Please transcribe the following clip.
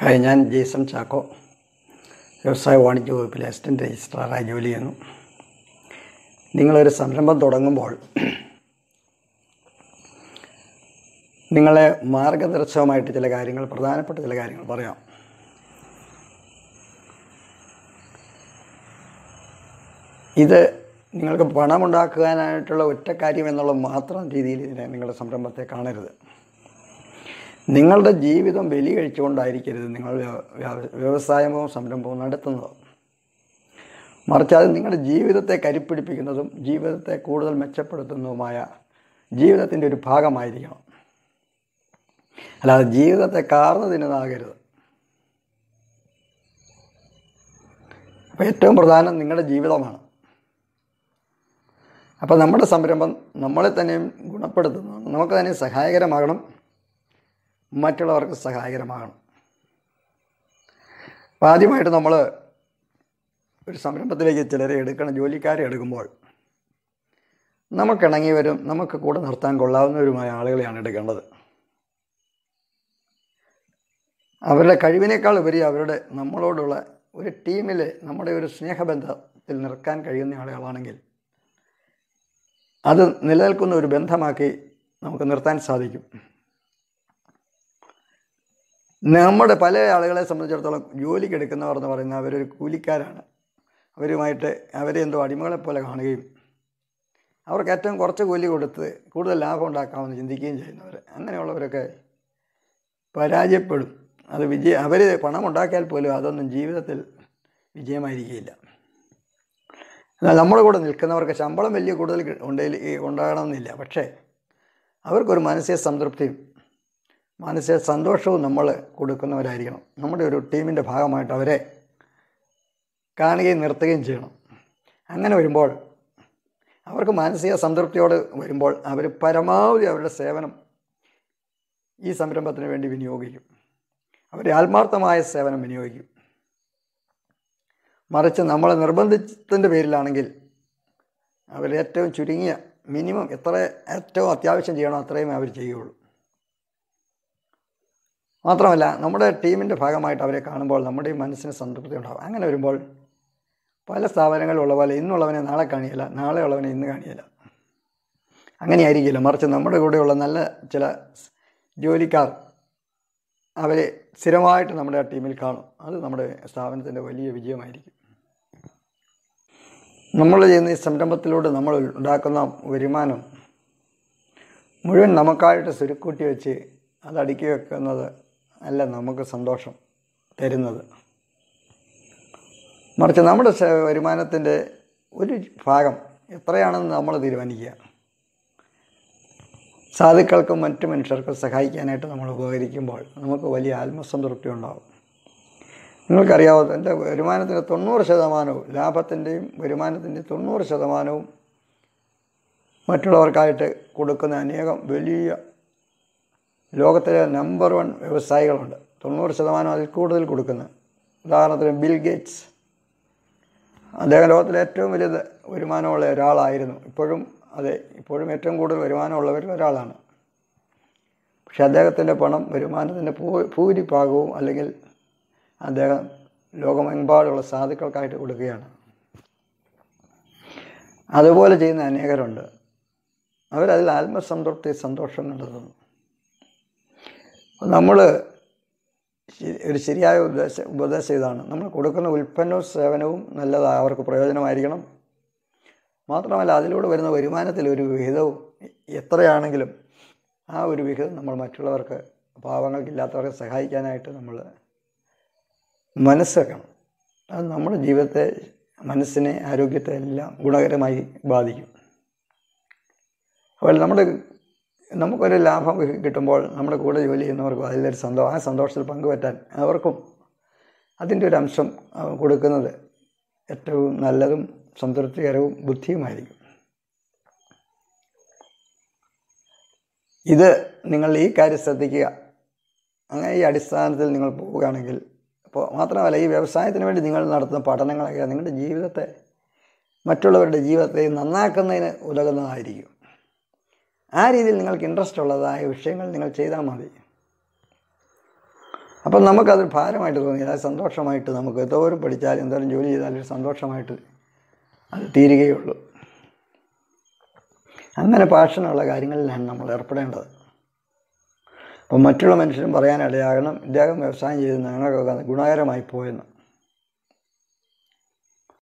Hi, ഞാൻ Jason Chacko, വ്യവസായ വാണിജ്യ വകുപ്പിലെ അസിസ്റ്റൻറ്റ് രജിസ്ട്രാറായി ജോലി ചെയ്യുന്നു. നിങ്ങളൊരു സംരംഭം തുടങ്ങുമ്പോൾ നിങ്ങളെ മാർഗദർശകമായിട്ട് ചില കാര്യങ്ങൾ, പ്രധാനപ്പെട്ട ചില കാര്യങ്ങൾ പറയാം. ഇത് നിങ്ങൾക്ക് പണമുണ്ടാക്കാനായിട്ടുള്ള ഒറ്റ കാര്യം എന്നുള്ള മാത്രം രീതിയിൽ ഇതിനെ നിങ്ങളുടെ സംരംഭത്തെ കാണരുത്. നിങ്ങളുടെ ജീവിതം ബലി കഴിച്ചുകൊണ്ടായിരിക്കരുത് നിങ്ങൾ വ്യവസായമോ സംരംഭമോ നടത്തുന്നത്. മറിച്ച് അത് നിങ്ങളുടെ ജീവിതത്തെ കരുപ്പിടിപ്പിക്കുന്നതും ജീവിതത്തെ കൂടുതൽ മെച്ചപ്പെടുത്തുന്നതുമായ ജീവിതത്തിൻ്റെ ഒരു ഭാഗമായിരിക്കണം. അല്ലാതെ ജീവിതത്തെ കാർന്നു തിന്നതാകരുത്. അപ്പോൾ ഏറ്റവും പ്രധാനം നിങ്ങളുടെ ജീവിതമാണ്. അപ്പോൾ നമ്മുടെ സംരംഭം നമ്മളെ തന്നെയും ഗുണപ്പെടുത്തുന്നു, നമുക്ക് തന്നെ സഹായകരമാകണം, മറ്റുള്ളവർക്ക് സഹായകരമാകണം. അപ്പോൾ ആദ്യമായിട്ട് നമ്മൾ ഒരു സംരംഭത്തിലേക്ക് ചിലരെ എടുക്കണം, ജോലിക്കാരെ എടുക്കുമ്പോൾ നമുക്കിണങ്ങിയവരും നമുക്ക് കൂടെ നിർത്താൻ കൊള്ളാവുന്നവരുമായ ആളുകളെയാണ് എടുക്കേണ്ടത്. അവരുടെ കഴിവിനേക്കാൾ ഉപരി നമ്മളോടുള്ള ഒരു ടീമിൽ നമ്മുടെ ഒരു സ്നേഹബന്ധത്തിൽ നിൽക്കാൻ കഴിയുന്ന ആളുകളാണെങ്കിൽ അത് നിലനിൽക്കുന്ന ഒരു ബന്ധമാക്കി നമുക്ക് നിർത്താൻ സാധിക്കും. നമ്മുടെ പല ആളുകളെ സംബന്ധിച്ചിടത്തോളം ജോലിക്ക് എടുക്കുന്നവർ എന്ന് പറയുന്നത് അവരൊരു കൂലിക്കാരാണ്. അവരെ എന്തോ അടിമകളെപ്പോലെ കാണുകയും അവർക്ക് ഏറ്റവും കുറച്ച് കൂലി കൊടുത്ത് കൂടുതൽ ലാഭം ഉണ്ടാക്കാമെന്ന് ചിന്തിക്കുകയും ചെയ്യുന്നവർ, അങ്ങനെയുള്ളവരൊക്കെ പരാജയപ്പെടും. അവർ പണം ഉണ്ടാക്കിയാൽ പോലും അതൊന്നും ജീവിതത്തിൽ വിജയമായിരിക്കുകയില്ല. എന്നാൽ നമ്മുടെ കൂടെ നിൽക്കുന്നവർക്ക് ശമ്പളം വലിയ കൂടുതൽ ഉണ്ടാകണമെന്നില്ല, പക്ഷേ അവർക്കൊരു മാനസിക സംതൃപ്തിയും മാനസിക സന്തോഷവും നമ്മൾ കൊടുക്കുന്നവരായിരിക്കണം. നമ്മുടെ ഒരു ടീമിൻ്റെ ഭാഗമായിട്ട് അവരെ കാണുകയും നിർത്തുകയും ചെയ്യണം. അങ്ങനെ വരുമ്പോൾ അവർക്ക് മാനസിക സംതൃപ്തിയോട് വരുമ്പോൾ അവർ പരമാവധി അവരുടെ സേവനം ഈ സംരംഭത്തിന് വേണ്ടി വിനിയോഗിക്കും. അവർ ആത്മാർത്ഥമായ സേവനം വിനിയോഗിക്കും. മറിച്ച് നമ്മളെ നിർബന്ധിച്ചതിൻ്റെ പേരിലാണെങ്കിൽ അവർ ഏറ്റവും ചുരുങ്ങിയ മിനിമം ഏറ്റവും അത്യാവശ്യം ചെയ്യണോ അത്രയും അവർ ചെയ്യുകയുള്ളൂ. മാത്രമല്ല, നമ്മുടെ ടീമിൻ്റെ ഭാഗമായിട്ട് അവരെ കാണുമ്പോൾ നമ്മുടെ മനസ്സിന് സംതൃപ്തി ഉണ്ടാകും. അങ്ങനെ വരുമ്പോൾ പല സ്ഥാപനങ്ങളിലുള്ള പോലെ ഇന്നുള്ളവനെ നാളെ കാണിയില്ല, നാളെ ഉള്ളവനെ ഇന്ന് കാണിയില്ല, അങ്ങനെ ആയിരിക്കില്ല. മറിച്ച് നമ്മുടെ കൂടെയുള്ള നല്ല ചില ജോലിക്കാർ അവരെ സ്ഥിരമായിട്ട് നമ്മുടെ ടീമിൽ കാണും. അത് നമ്മുടെ സ്ഥാപനത്തിൻ്റെ വലിയ വിജയമായിരിക്കും. നമ്മൾ ചെയ്യുന്ന ഈ സംരംഭത്തിലൂടെ നമ്മൾ ഉണ്ടാക്കുന്ന വരുമാനം മുഴുവൻ നമുക്കായിട്ട് സ്വരുക്കൂട്ടി വെച്ച് അത് അടുക്കി വെക്കുന്നത് അല്ല നമുക്ക് സന്തോഷം തരുന്നത്. മറിച്ച് നമ്മുടെ വരുമാനത്തിൻ്റെ ഒരു ഭാഗം എത്രയാണെന്ന് നമ്മൾ തീരുമാനിക്കുക. സാധുക്കൾക്കും മറ്റു മനുഷ്യർക്കും സഹായിക്കാനായിട്ട് നമ്മൾ ഉപകരിക്കുമ്പോൾ നമുക്ക് വലിയ ആത്മസംതൃപ്തി ഉണ്ടാകും. നിങ്ങൾക്കറിയാവോ, എൻ്റെ വരുമാനത്തിൻ്റെ 90% ലാഭത്തിൻ്റെയും വരുമാനത്തിൻ്റെയും 90% മറ്റുള്ളവർക്കായിട്ട് കൊടുക്കുന്ന അനേകം വലിയ ലോകത്തിലെ നമ്പർ 1 വ്യവസായികളുണ്ട്. 90% അതിൽ കൂടുതൽ കൊടുക്കുന്നത്. ഉദാഹരണത്തിന് ബിൽ ഗേറ്റ്സ്, അദ്ദേഹം ലോകത്തിലെ ഏറ്റവും വലിയ വരുമാനമുള്ള ഒരാളായിരുന്നു. ഇപ്പോഴും ഏറ്റവും കൂടുതൽ വരുമാനമുള്ളവരിൽ ഒരാളാണ്. പക്ഷെ അദ്ദേഹത്തിൻ്റെ പണം വരുമാനത്തിൻ്റെ ഭൂരിഭാഗവും അല്ലെങ്കിൽ അദ്ദേഹം ലോകമെമ്പാടുള്ള സാധുക്കൾക്കായിട്ട് കൊടുക്കുകയാണ്. അതുപോലെ ചെയ്യുന്ന അനേകരുണ്ട്. അവരതിൽ ആത്മസംതൃപ്തി, സന്തോഷം കണ്ടെത്തുന്നു. നമ്മൾ ഒരു ശരിയായ ഉപദേശം ഇതാണ്: നമ്മൾ കൊടുക്കുന്ന ഉൽപ്പന്നവും സേവനവും നല്ലതാണ്, അവർക്ക് പ്രയോജനമായിരിക്കണം. മാത്രമല്ല, അതിലൂടെ വരുന്ന വരുമാനത്തിൽ ഒരു വിഹിതവും എത്രയാണെങ്കിലും ആ ഒരു വിഹിതം നമ്മൾ മറ്റുള്ളവർക്ക്, പാവങ്ങൾക്കില്ലാത്തവർക്ക് സഹായിക്കാനായിട്ട് നമ്മൾ മനസ്സ് വെക്കണം. അത് നമ്മുടെ ജീവിതത്തെ, മനസ്സിനെ, ആരോഗ്യത്തെ എല്ലാം ഗുണകരമായി ബാധിക്കും. അപ്പോൾ നമുക്കൊരു ലാഭം കിട്ടുമ്പോൾ നമ്മുടെ കൂടെ ജോലി ചെയ്യുന്നവർക്കും അതിലൊരു ആ സന്തോഷത്തിൽ പങ്കുപറ്റാൻ അവർക്കും അതിൻ്റെ ഒരു അംശം കൊടുക്കുന്നത് ഏറ്റവും നല്ലതും സംതൃപ്തികരവും ബുദ്ധിയുമായിരിക്കും. ഇത് നിങ്ങൾ ഈ കാര്യം ശ്രദ്ധിക്കുക. അങ്ങനെ ഈ അടിസ്ഥാനത്തിൽ നിങ്ങൾ പോവുകയാണെങ്കിൽ, അപ്പോൾ മാത്രമല്ല, ഈ വ്യവസായത്തിന് വേണ്ടി നിങ്ങൾ നടത്തുന്ന പഠനങ്ങളൊക്കെ നിങ്ങളുടെ ജീവിതത്തെ, മറ്റുള്ളവരുടെ ജീവിതത്തെ നന്നാക്കുന്നതിന് ഉതകുന്നതായിരിക്കും. ആ രീതിയിൽ നിങ്ങൾക്ക് ഇൻട്രസ്റ്റ് ഉള്ളതായ വിഷയങ്ങൾ നിങ്ങൾ ചെയ്താൽ മതി. അപ്പം നമുക്കത് ഭാരമായിട്ട് തോന്നിയില്ല. അത് സന്തോഷമായിട്ട് നമുക്ക് എന്തോരം പഠിച്ചാലും എന്തോരം ജോലി ചെയ്താലും സന്തോഷമായിട്ട് അത് തീരുകയുള്ളൂ. അങ്ങനെ പാഷനുള്ള കാര്യങ്ങളിലാണ് നമ്മൾ ഏർപ്പെടേണ്ടത്. അപ്പം മറ്റുള്ള മനുഷ്യരും പറയാനിടയാകണം, ഇദ്ദേഹം വ്യവസായം ചെയ്ത് ഞങ്ങൾക്കൊക്കെ ഗുണകരമായി പോയെന്ന്.